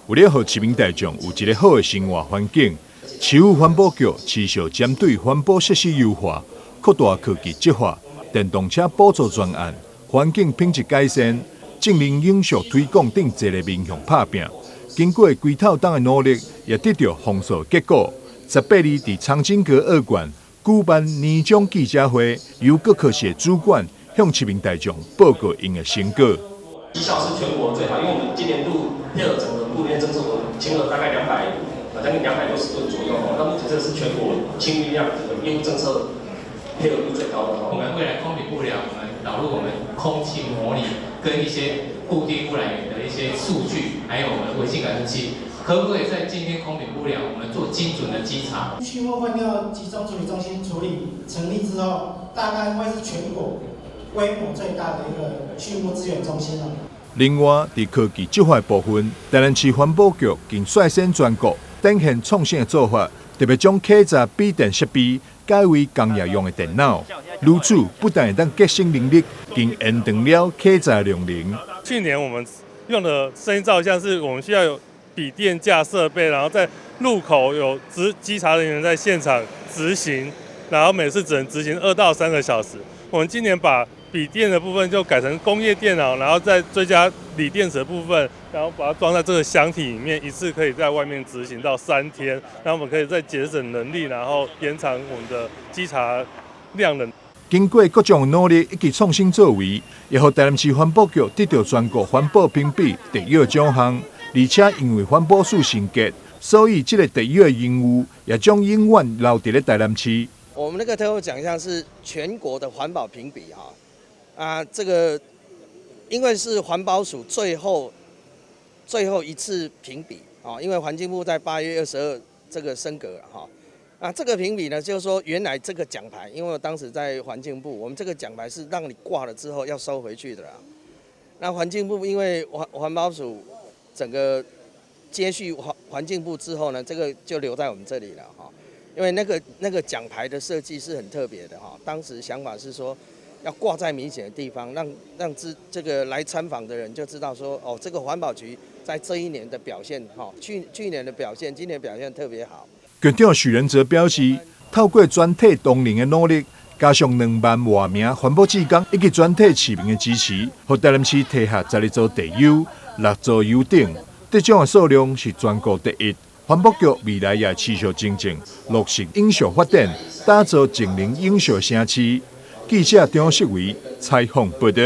为了让市民大众有一个好的生活环境，市府环保局持续针对环保设施优化、扩大科技执法、电动车补助专案、环境品质改善、正能永续推广等一个面向拍拼。经过几套档的努力，也得到丰硕结果。18日在长青阁二馆举办年终记者会，由各科系主管向市民大众报告因的成果。绩效是全国最好，因为我们今年度配合整个供应链政策，我们清了大概将近260吨左右。那目前这是全国清运量整个业务政策配合度最高的。我们未来空品物流，我们导入我们空气模拟跟一些固定污染源的一些数据，还有我们的微性感测器，可不可以在今天空品物流我们做精准的稽查？畜牧粪尿集中处理中心成立之后，大概会是全国规模最大的一个畜牧资源中心了。另外，在科技执法部分，台南市环保局更率先全国展现创新的做法，特别将客闸笔电设备改为工业用的电脑，如此不但会当节省人力，更延长了客闸量能。去年我们用的声音照相是我们需要有笔电架设备，然后在路口有稽查人员在现场执行，然后每次只能执行2到3个小时。我们今年把笔电的部分就改成工业电脑，然后再追加锂电池的部分，然后把它装在这个箱体里面，一次可以在外面执行到3天，然后我们可以再节省人力，然后延长我们的稽查量能。经过各种努力以及创新作为，也让台南市环保局得到全国环保评比第1奖项，而且因为环保署升格，所以这个第1的任务也将永远留在台南市。我们那个特殊奖项是全国的环保评比这个因为是环保署最后一次评比因为环境部在8月22这个升格这个评比呢，就是说原来这个奖牌，因为我当时在环境部，我们这个奖牌是让你挂了之后要收回去的啦。那环境部因为环保署整个接续环境部之后呢，这个就留在我们这里了因为那个奖牌的设计是很特别的当时想法是说要挂在明显的地方，让这个来参访的人就知道说这个环保局在这一年的表现去年的表现，今年表现特别好。局长许仁哲表示，透过全体同仁的努力，加上2万多名环保志工以及全体市民的支持，和台南市摕下12座地优、6座优等，得奖的数量是全国第1。环保局未来也持续精进，落实永续发展，打造净零永续城市。记者张世维采访报道。